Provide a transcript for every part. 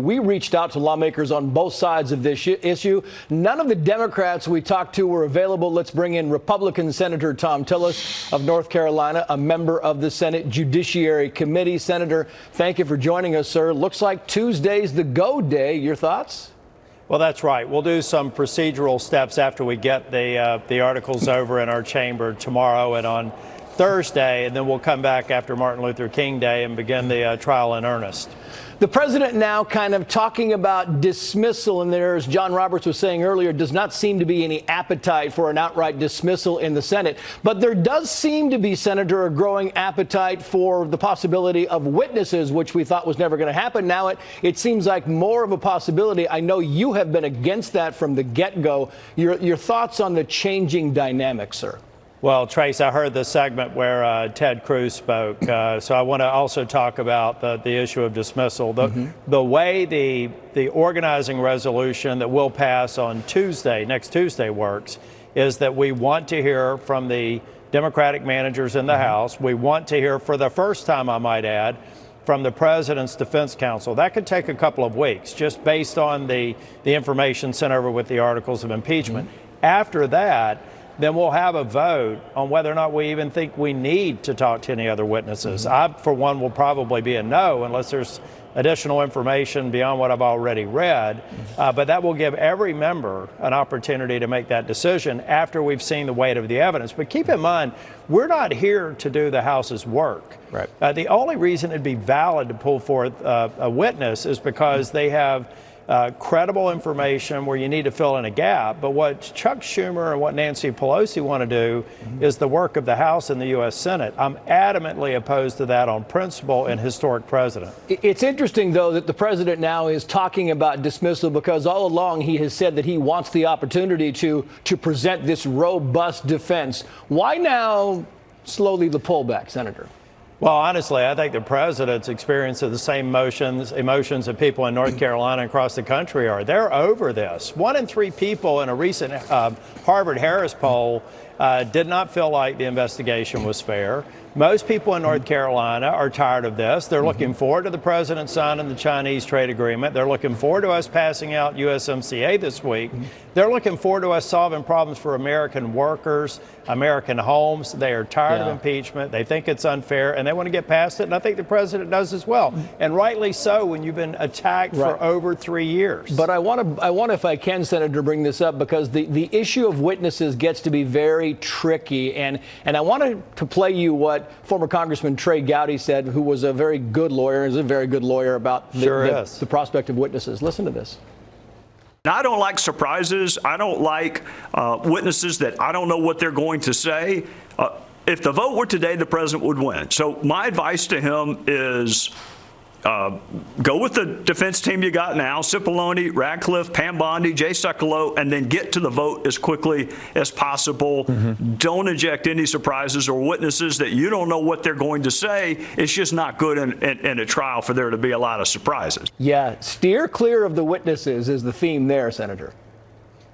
we reached out to lawmakers on both sides of this issue. None of the Democrats we talked to were available. Let's bring in Republican Senator Thom Tillis of North Carolina, a member of the Senate Judiciary Committee. Senator, thank you for joining us, sir. Looks like Tuesday's the go day. Your thoughts? Well, that's right. We'll do some procedural steps after we get the articles over in our chamber tomorrow and on Thursday, and then we'll come back after Martin Luther King Day and begin the trial in earnest. The president now kind of talking about dismissal, and there, as John Roberts was saying earlier, does not seem to be any appetite for an outright dismissal in the Senate. But there does seem to be, Senator, a growing appetite for the possibility of witnesses, which we thought was never going to happen. Now it seems like more of a possibility. I know you have been against that from the get-go. Your thoughts on the changing dynamics, sir? Well, Trace, I heard the segment where Ted Cruz spoke, so I want to also talk about the issue of dismissal. The way the organizing resolution that will pass on next Tuesday works is that we want to hear from the Democratic managers in the House. We want to hear, for the first time, I might add, from the President's Defense Counsel. That could take a couple of weeks, just based on the information sent over with the articles of impeachment. After that, then we'll have a vote on whether or not we even think we need to talk to any other witnesses. I, for one, will probably be a no unless there's additional information beyond what I've already read. But that will give every member an opportunity to make that decision after we've seen the weight of the evidence. But keep in mind, we're not here to do the House's work. Right. The only reason it'd be valid to pull forth a witness is because they have credible information where you need to fill in a gap. But what Chuck Schumer and what Nancy Pelosi want to do is the work of the House and the U.S. Senate. I'm adamantly opposed to that on principle and historic precedent. It's interesting, though, that the president now is talking about dismissal because all along he has said that he wants the opportunity to present this robust defense. Why now slowly the pullback, Senator? Well, honestly, I think the president's experiencing the same emotions that people in North Carolina and across the country are. They're over this. 1 in 3 people in a recent Harvard-Harris poll did not feel like the investigation was fair. Most people in North Carolina are tired of this. They're looking forward to the president signing the Chinese trade agreement. They're looking forward to us passing out USMCA this week. They're looking forward to us solving problems for American workers, American homes. They are tired of impeachment. They think it's unfair, and they want to get past it, and I think the president does as well. And rightly so when you've been attacked for over 3 years. But I want to, if I can, Senator, bring this up because the issue of witnesses gets to be very tricky, and I wanted to play you what former Congressman Trey Gowdy said, who was a very good lawyer, is a very good lawyer about the prospect of witnesses. Listen to this. I don't like surprises. I don't like witnesses that I don't know what they're going to say. If the vote were today, the president would win. So my advice to him is go with the defense team you got now, Cipollone, Radcliffe, Pam Bondi, Jay Sekulow, and then get to the vote as quickly as possible. Don't inject any surprises or witnesses that you don't know what they're going to say. It's just not good in a trial for there to be a lot of surprises. Yeah, steer clear of the witnesses is the theme there, Senator.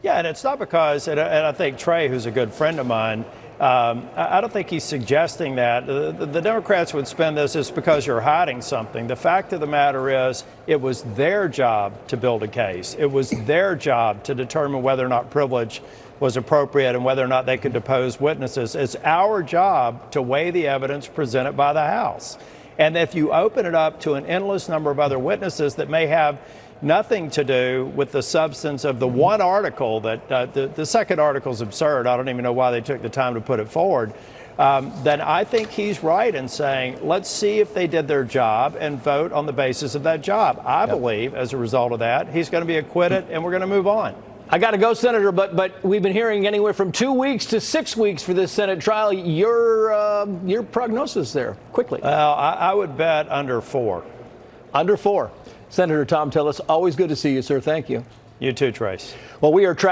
Yeah, and it's not because, and I think Trey, who's a good friend of mine, I don't think he's suggesting that. The Democrats would spin this as because you're hiding something. The fact of the matter is it was their job to build a case. It was their job to determine whether or not privilege was appropriate and whether or not they could depose witnesses. It's our job to weigh the evidence presented by the House. And if you open it up to an endless number of other witnesses that may have nothing to do with the substance of the one article that the second article is absurd. I don't even know why they took the time to put it forward. Then I think he's right in saying, let's see if they did their job and vote on the basis of that job. I believe as a result of that, he's going to be acquitted and we're going to move on. I got to go, Senator, but we've been hearing anywhere from 2 weeks to 6 weeks for this Senate trial. Your prognosis there, quickly. Well, I would bet under 4. Under 4. Senator Thom Tillis, always good to see you, sir. Thank you. You too, Trace. Well, we are tracking